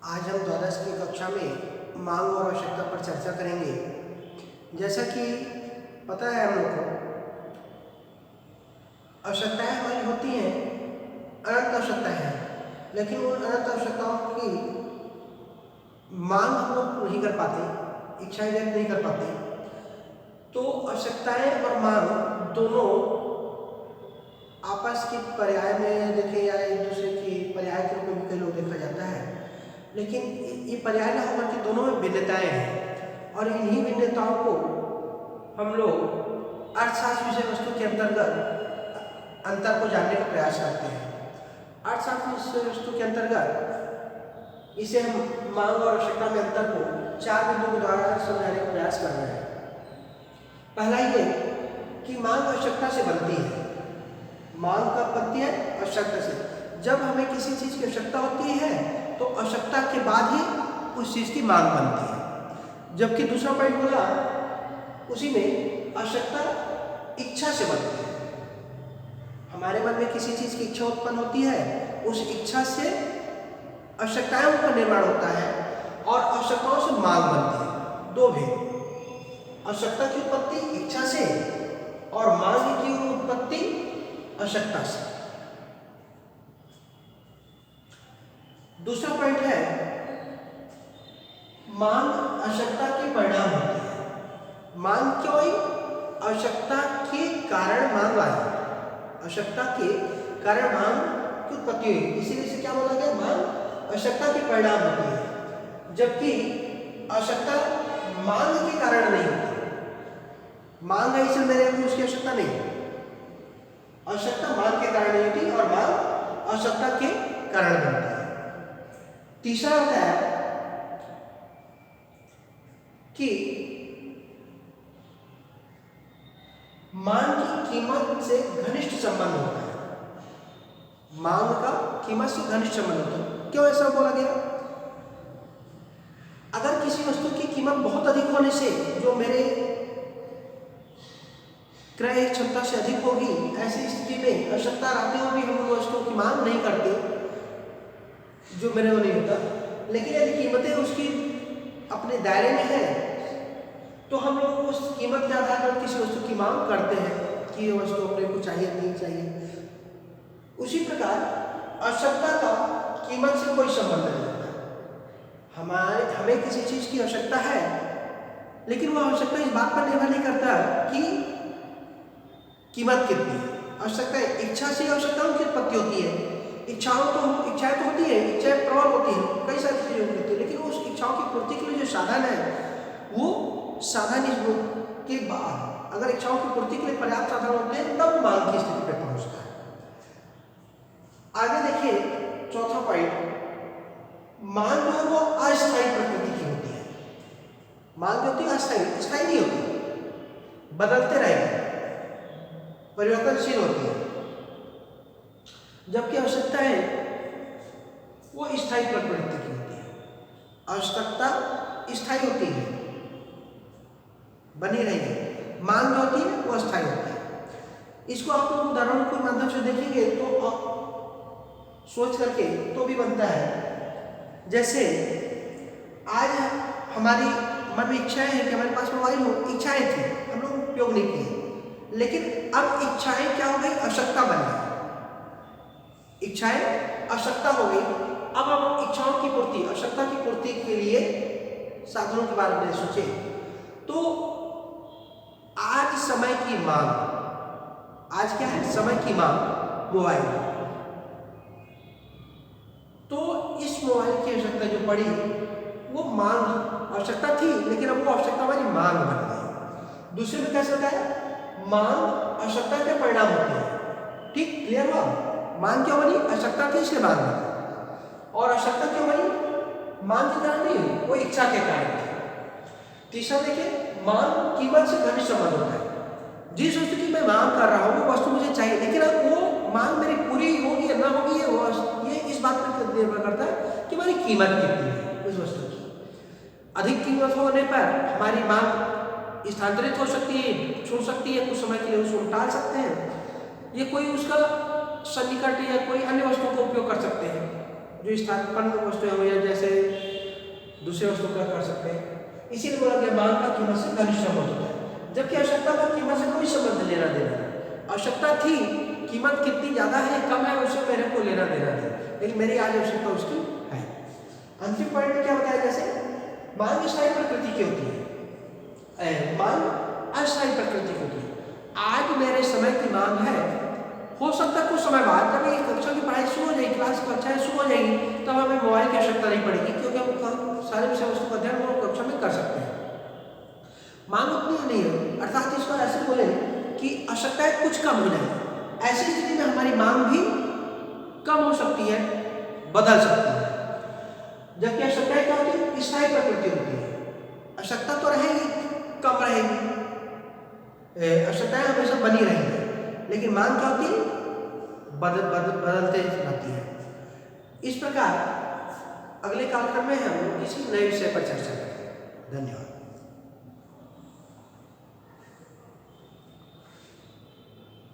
आज हम द्वादश की कक्षा में मांग और आवश्यकता पर चर्चा करेंगे। जैसा कि पता है हम लोग को, आवश्यकताएं हमारी होती हैं, अनंत आवश्यकताएं हैं, लेकिन उन अनंत आवश्यकताओं की मांग हम लोग नहीं कर पाते, इच्छाएं व्यक्त नहीं कर पाते। तो आवश्यकताएं और मांग दोनों आपस के पर्याय में देखे या एक दूसरे की पर्याय के रूप में भी कई लोग देखा जाता है, लेकिन ये पर्याय ना होकर के दोनों में भिन्नताएं हैं और इन्हीं भिन्नताओं को हम लोग अर्थशास्त्र विषय वस्तु के अंतर्गत अंतर को जानने का प्रयास करते हैं। अर्थशास्त्र विषय वस्तु के अंतर्गत इसे हम मांग और आवश्यकता में अंतर को 4 बिंदुओं के द्वारा समझाने का प्रयास कर रहे हैं। पहला ये कि मांग आवश्यकता से बनती है। मांग कब बनती है? आवश्यकता से। जब हमें किसी चीज की आवश्यकता होती है तो आवश्यकता के बाद ही उस चीज की मांग बनती है। जबकि दूसरा पॉइंट बोला, उसी में आवश्यकता इच्छा से बनती है। हमारे मन में किसी चीज की इच्छा उत्पन्न होती है, उस इच्छा से आवश्यकताओं का निर्माण होता है और आवश्यकताओं से मांग बनती है। दो भेद, आवश्यकता की उत्पत्ति इच्छा से और मांग की उत्पत्ति आवश्यकता से। दूसरा पॉइंट है, मांग आवश्यकता के परिणाम होती है। मांग क्यों आई? आवश्यकता के कारण मांग आई, आवश्यकता के कारण मांग की उत्पत्ति हुई, इसीलिए इसे क्या बोला गया? मांग आवश्यकता के परिणाम होती है। जबकि आवश्यकता मांग के कारण नहीं होती। मांग है इसलिए मेरे को उसकी आवश्यकता नहीं, आवश्यकता मांग के कारण नहीं होती और मांग आवश्यकता के कारण बनती है। तीसरा होता है कि मांग की कीमत से घनिष्ठ संबंध होता है। मांग का कीमत से घनिष्ठ संबंध होता है। क्यों ऐसा बोला गया? अगर किसी वस्तु की कीमत बहुत अधिक होने से जो मेरे क्रय क्षमता से अधिक होगी, ऐसी स्थिति में आवश्यकता रहते हुए भी हम उन वस्तुओं की मांग नहीं करते जो मेरे को नहीं होता। लेकिन यदि कीमतें उसकी अपने दायरे में है तो हम लोग उस कीमत के आधार पर किसी वस्तु की मांग करते हैं कि ये वस्तु अपने को चाहिए नहीं चाहिए। उसी प्रकार आवश्यकता का कीमत से कोई संबंध नहीं होता। हमें किसी चीज की आवश्यकता है, लेकिन वो आवश्यकता इस बात पर निर्भर नहीं करता कि कीमत कितनी है। आवश्यकता इच्छा से आवश्यकताओं की उत्पत्ति होती है। इच्छाएं तो होती है, इच्छाएं प्रबल होती है, कई सारी चीजें होती है, लेकिन उस इच्छाओं की पूर्ति के लिए जो साधन है वो साधन के बाद, अगर इच्छाओं की पूर्ति के लिए पर्याप्त साधन होते हैं तब मांग की स्थिति पर पहुंचता है। आगे देखिए चौथा पॉइंट, मांग जो है वो अस्थायी प्रकृति की होती है। मांग जो होती है अस्थायी, स्थायी नहीं होती, बदलते रहेगी, परिवर्तनशील होती है। जबकि आवश्यकता है वो स्थायी प्रकृति की होती है। आवश्यकता स्थायी होती है, बनी रहेगी। मांग जो होती है वो अस्थायी होती है। इसको आप लोग उदाहरणों के माध्यम से देखेंगे तो आप सोच करके तो भी बनता है। जैसे आज हमारी मन में इच्छाएं हैं कि हमारे पास मोबाइल हो, इच्छाएं थी, हम लोग उपयोग नहीं किए, लेकिन अब इच्छाएं क्या हो गई? आवश्यकता बन गई। इच्छाएं आवश्यकता हो गई। अब हम इच्छाओं की पूर्ति, आवश्यकता की पूर्ति के लिए साधनों के बारे में सोचे तो आज समय की मांग, आज क्या है? समय की मांग मोबाइल। तो इस मोबाइल की आवश्यकता जो पड़ी वो मांग, आवश्यकता थी लेकिन अब वो आवश्यकता हमारी मांग बन गई। दूसरे में कैसे होता है? मांग आवश्यकता के परिणाम होते हैं। ठीक, क्लियर हुआ? मांग क्यों बनी? आवश्यकता थी इसलिए मांग बनी। और आवश्यकता क्यों बनी? मांग के कारण नहीं हुई, वो इच्छा के कारण थी। तीसरा देखिए, मांग कीमत से घनिष्ठ संबंध होता है। जिस वस्तु की मैं मांग कर रहा हूँ वो वस्तु मुझे चाहिए, लेकिन अब वो मांग मेरी पूरी होगी या ना होगी ये इस बात पर निर्भर करता है कि हमारी कीमत कितनी है उस वस्तु की। अधिक कीमत होने पर हमारी मांग स्थानांतरित हो सकती है, छूट सकती है, कुछ समय के लिए उसको टाल सकते हैं, ये कोई उसका सन्निकट या कोई अन्य वस्तु का उपयोग कर सकते हैं। जो स्थानापन्न वस्तुएं हो या जैसे दूसरे वस्तु का कर सकते हैं। इसीलिए बोला गया मांग का कीमत से घनिष्ठ संबंध होता है, जबकि आवश्यकता का कीमत से कोई संबंध लेना देना नहीं। आवश्यकता थी, कीमत कितनी ज़्यादा है कम है उससे मेरे को लेना देना नहीं, लेकिन मेरी आज आवश्यकता उसकी है। अंतिम पॉइंट में क्या बताया, जैसे मांग स्थायी प्रकृति की होती है, मांग अस्थायी प्रकृति की होती है। आज मेरे समय की मांग है, हो सकता है कुछ समय बाद जब ये कक्षा की पढ़ाई शुरू हो जाएगी, क्लास कक्षाएं शुरू हो जाएंगी, तब हमें मोबाइल की आवश्यकता नहीं पड़ेगी, क्योंकि हम सारे विषय वस्तु का अध्ययन वो कक्षा में कर सकते हैं। मांग उतनी नहीं है, अर्थात इसको ऐसे बोले कि आवश्यकताएं कुछ कम हो जाएगी। ऐसी स्थिति में हमारी मांग भी कम हो सकती है, बदल सकती है। जबकि आवश्यकताएं क्या होती है, स्थायी प्रकृति होती है। आवश्यकता तो रहेगी, कम रहेगी, आवश्यकताएं हमेशा बनी रहेंगी, लेकिन मांग क्या होती है, बदलते रहती है। इस प्रकार अगले कार्यक्रम में हम किसी नए विषय पर चर्चा करेंगे। धन्यवाद।